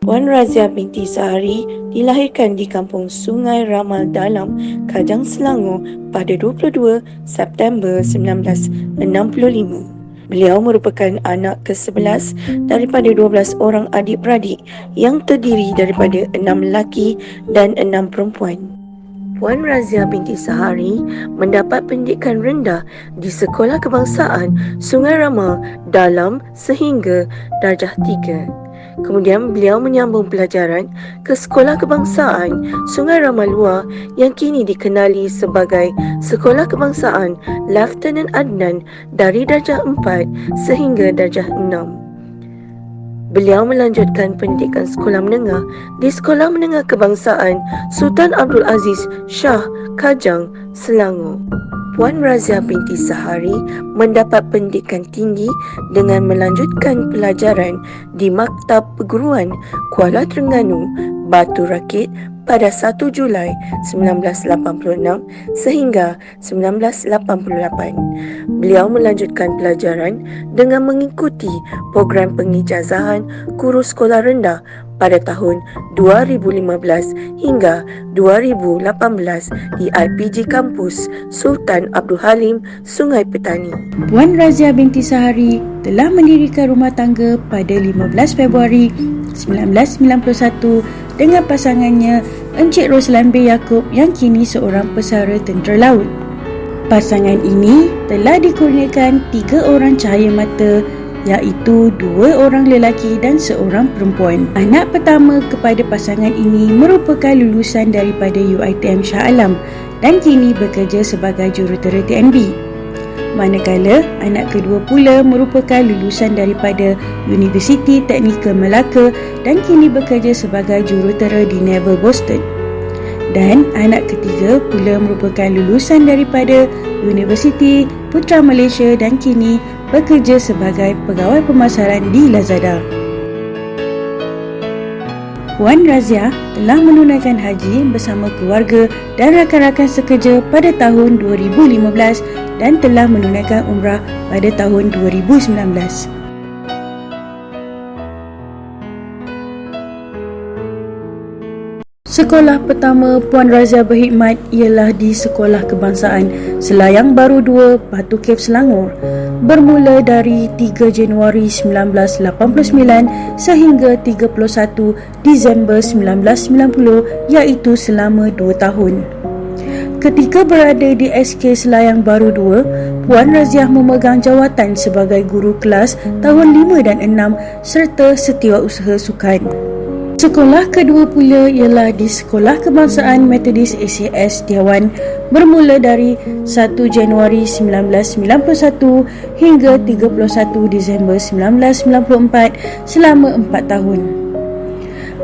Puan Razia binti Sahari dilahirkan di Kampung Sungai Ramal Dalam, Kajang Selangor pada 22 September 1965. Beliau merupakan anak ke-11 daripada 12 orang adik-beradik yang terdiri daripada 6 lelaki dan 6 perempuan. Puan Razia binti Sahari mendapat pendidikan rendah di Sekolah Kebangsaan Sungai Ramal Dalam sehingga darjah 3. Kemudian beliau menyambung pelajaran ke Sekolah Kebangsaan Sungai Ramal Luar yang kini dikenali sebagai Sekolah Kebangsaan Lieutenant Adnan dari darjah 4 sehingga darjah 6. Beliau melanjutkan pendidikan sekolah menengah di Sekolah Menengah Kebangsaan Sultan Abdul Aziz Shah, Kajang, Selangor. Puan Razia binti Sahari mendapat pendidikan tinggi dengan melanjutkan pelajaran di Maktab Perguruan Kuala Terengganu, Batu Rakit pada 1 Julai 1986 sehingga 1988. Beliau melanjutkan pelajaran dengan mengikuti program pengijazahan kurus sekolah rendah pada tahun 2015 hingga 2018 di IPG Kampus Sultan Abdul Halim, Sungai Petani. Puan Razia binti Sahari telah mendirikan rumah tangga pada 15 Februari 1991 dengan pasangannya Encik Roslan B. Yaakob yang kini seorang pesara tentera laut. Pasangan ini telah dikurniakan 3 orang cahaya mata, iaitu 2 orang lelaki dan seorang perempuan. Anak pertama kepada pasangan ini merupakan lulusan daripada UiTM Shah Alam dan kini bekerja sebagai jurutera TNB. Manakala anak kedua pula merupakan lulusan daripada Universiti Teknikal Melaka dan kini bekerja sebagai jurutera di Naval Boston. Dan anak ketiga pula merupakan lulusan daripada Universiti Putra Malaysia dan kini bekerja sebagai pegawai pemasaran di Lazada. Puan Razia telah menunaikan haji bersama keluarga dan rakan-rakan sekerja pada tahun 2015 dan telah menunaikan umrah pada tahun 2019. Sekolah pertama Puan Razia berkhidmat ialah di Sekolah Kebangsaan Selayang Baru 2, Batu Cave, Selangor, bermula dari 3 Januari 1989 sehingga 31 Disember 1990, iaitu selama 2 tahun. Ketika berada di SK Selayang Baru 2, Puan Razia memegang jawatan sebagai guru kelas tahun 5 dan 6 serta setiausaha sukan. Sekolah kedua pula ialah di Sekolah Kebangsaan Metodis ACS Setiawan, bermula dari 1 Januari 1991 hingga 31 Disember 1994 selama 4 tahun.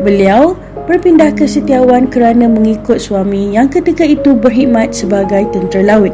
Beliau berpindah ke Setiawan kerana mengikut suami yang ketika itu berkhidmat sebagai tentera laut.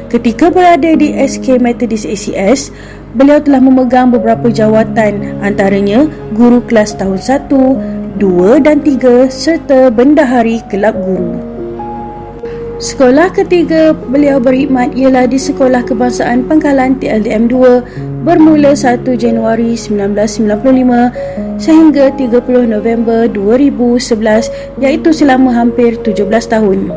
Ketika berada di SK Metodis ACS, beliau telah memegang beberapa jawatan, antaranya guru kelas tahun 1, 2 dan 3 serta bendahari kelab guru. Sekolah ketiga beliau berkhidmat ialah di Sekolah Kebangsaan Pangkalan TLDM 2, bermula 1 Januari 1995 sehingga 30 November 2011, iaitu selama hampir 17 tahun.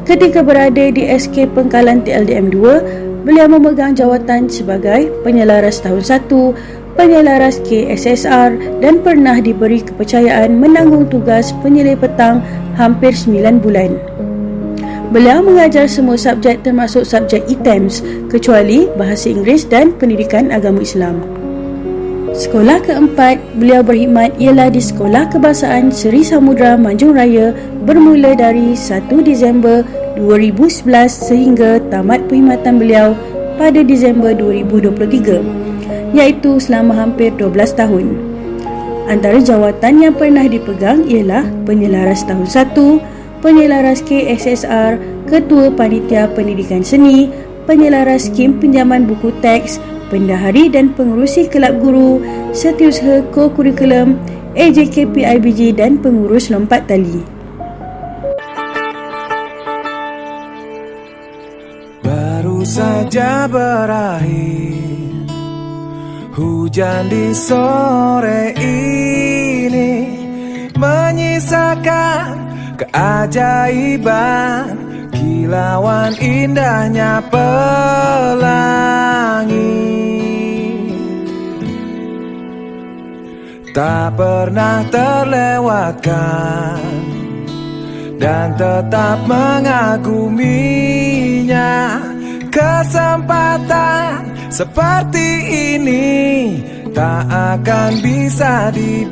Ketika berada di SK Pangkalan TLDM 2, beliau memegang jawatan sebagai penyelaras tahun 1, penyelaras KSSR dan pernah diberi kepercayaan menanggung tugas penyelai petang hampir 9 bulan. Beliau mengajar semua subjek termasuk subjek ITEMS kecuali Bahasa Inggeris dan Pendidikan Agama Islam. Sekolah keempat beliau berkhidmat ialah di Sekolah Kebangsaan Seri Samudra Manjung Raya, bermula dari 1 Disember 2011 sehingga tamat perkhidmatan beliau pada Disember 2023, iaitu selama hampir 12 tahun. Antara jawatan yang pernah dipegang ialah penyelaras tahun 1, penyelaras KSSR, ketua panitia pendidikan seni, penyelaras skim pinjaman buku teks, bendahari dan pengurusi kelab guru, setiausaha ko-kurikulum, AJKPIBG dan pengurus lompat tali. Baru saja berakhir hujan di sore ini. ini menyisakan keajaiban, kilauan indahnya pelangi. Tak pernah terlewatkan dan tetap mengaguminya. Kesempatan seperti ini tak akan bisa dibeli.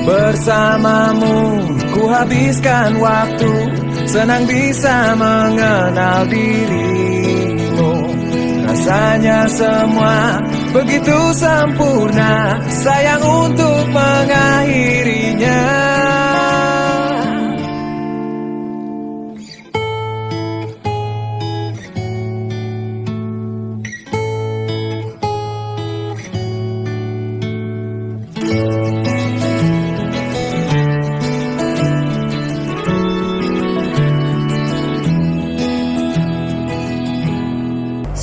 Bersamamu ku habiskan waktu, senang bisa mengenal dirimu. Rasanya semua begitu sempurna, sayang untuk mengakhirinya.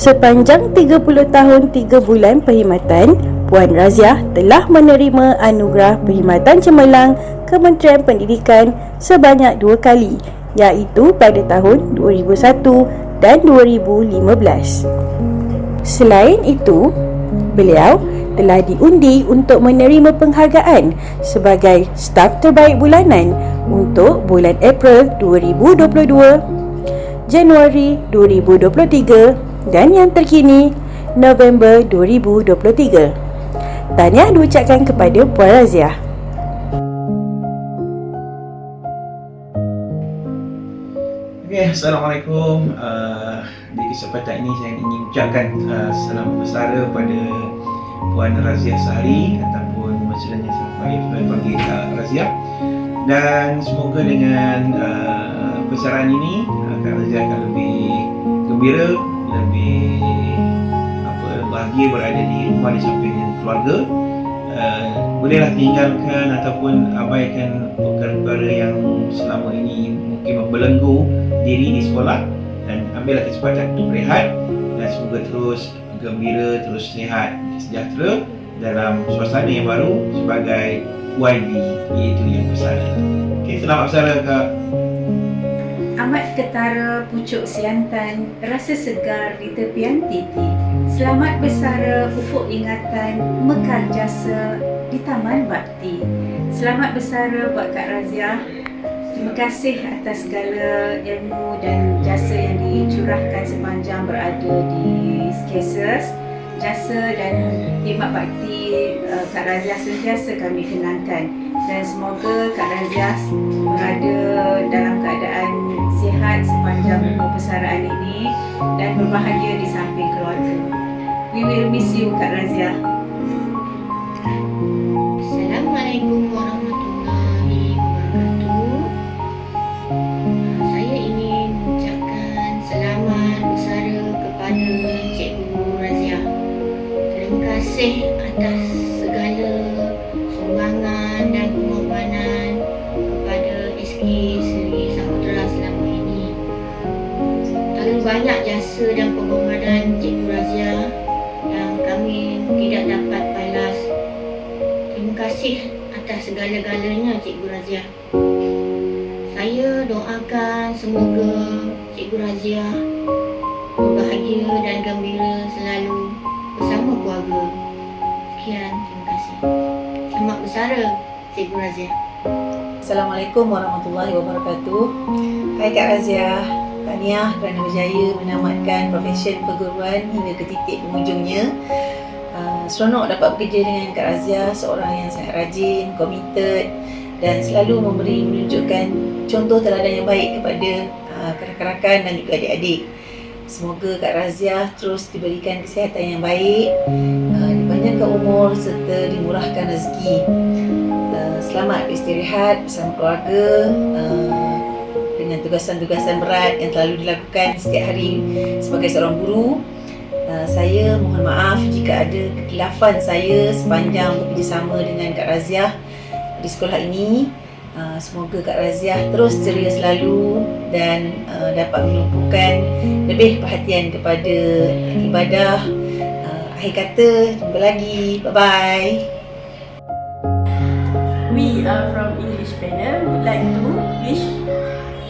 Sepanjang 30 tahun 3 bulan perkhidmatan, Puan Raziah telah menerima anugerah Perkhidmatan Cemerlang Kementerian Pendidikan sebanyak 2 kali, iaitu pada tahun 2001 dan 2015. Selain itu, beliau telah diundi untuk menerima penghargaan sebagai staf terbaik bulanan untuk bulan April 2022, Januari 2023 dan yang terkini November 2023. Tahniah diucapkan kepada Puan Raziah. Okay, Assalamualaikum. Di kesempatan ini saya ingin ucapkan selamat bersara pada Puan Raziah Sahari ataupun maksudnya saya panggil Kak Raziah, dan semoga dengan besaran ini Kak Raziah akan lebih gembira, lebih bahagia berada di rumah di samping keluarga. Bolehlah tinggalkan ataupun abaikan perkara-perkara yang selama ini mungkin membelenggu diri di sekolah, dan ambillah kesempatan untuk berehat, dan semoga terus gembira, terus sihat, sejahtera dalam suasana yang baru sebagai YB, iaitu yang bersara. Okey, selamat bersara Kak. Amat ketara pucuk siantan, rasa segar di tepian titi. Selamat bersara ufuk ingatan, mekar jasa di Taman Bakti. Selamat bersara buat Kak Raziah. Terima kasih atas segala ilmu dan jasa yang dicurahkan sepanjang berada di SKSS. Jasa dan khidmat bakti Kak Raziah sentiasa kami kenangkan, dan semoga Kak Raziah berada dalam keadaan sihat sepanjang persaraan ini dan berbahagia di samping keluarga. We will miss you Kak Raziah. Assalamualaikum warahmatullahi wabarakatuh. Saya ingin mengucapkan selamat bersara kepada Cikgu Raziah. Terima kasih atas segala sumbangan dan pengorbanan kepada SK Seri Samudera selama ini. Terlalu banyak jasa dan pengorbanan Cikgu Raziah yang kami tidak dapat balas. Terima kasih atas segala-galanya Cikgu Raziah. Saya doakan semoga Cikgu Raziah berbahagia dan gembira selalu bersama keluarga. Sekian, terima kasih. Selamat bersara Cikgu Raziah. Assalamualaikum warahmatullahi wabarakatuh. Hai Kak Raziah, tahniah kerana berjaya menamatkan profesyen perguruan hingga ke titik penghujungnya. Seronok dapat bekerja dengan Kak Raziah, seorang yang sangat rajin, komited dan selalu menunjukkan contoh teladan yang baik kepada rakan-rakan dan juga adik-adik. Semoga Kak Raziah terus diberikan kesihatan yang baik, dipanjangkan umur serta dimurahkan rezeki. Selamat beristirahat bersama keluarga dengan tugasan-tugasan berat yang selalu dilakukan setiap hari sebagai seorang guru. Saya mohon maaf jika ada kekhilafan saya sepanjang bekerjasama dengan Kak Raziah di sekolah ini. Semoga Kak Raziah terus ceria selalu dan dapat menumpukan lebih perhatian kepada ibadah. Akhir kata, jumpa lagi. Bye-bye. We are from English panel would like to wish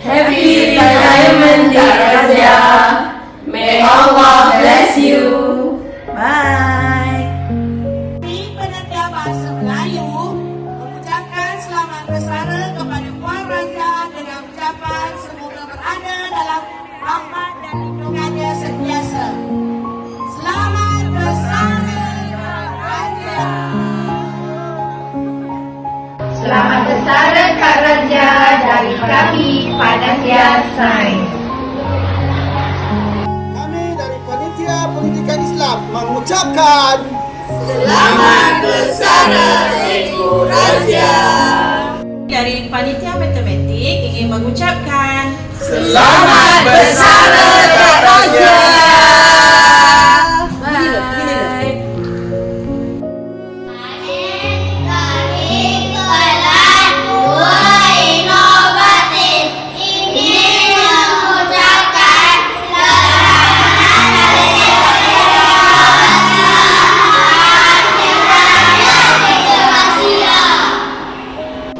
Happy retirement, Kak Razia. May Allah bless you. bye. Kami Penanda Bahasa Melayu mengucapkan selamat bersara kepada Puan Razia dengan ucapan semoga berada dalam rahmat dan lindungannya sentiasa. Selamat bersara Kak Razia. Selamat bersara Kak Razia dari kami Panitia Sains. Kami dari Panitia Pendidikan Islam mengucapkan Selamat bersara Cikgu Razia. Dari Panitia Matematik ingin mengucapkan Selamat bersara Kak Razia.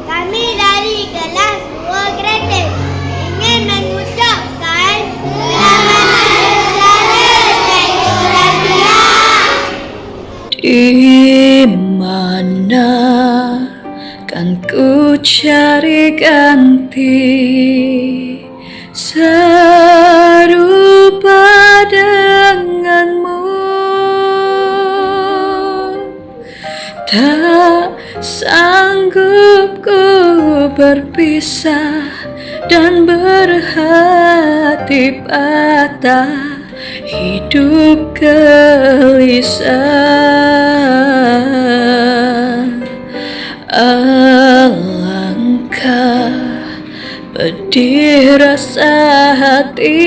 Kami dari kelas 2 gratis ingin mengucapkan selamat bersara Cikgu Razia. Di mana kan ku cari ganti serupa denganmu? Tak sanggup ku berpisah dan berhati patah, hidup gelisah. Alangkah pedih rasa hati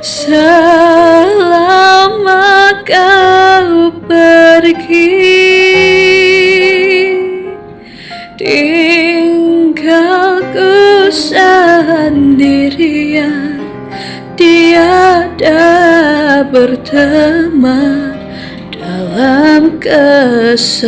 selama kau pergi, tinggalku sendirian, tiada berteman dalam kesepian.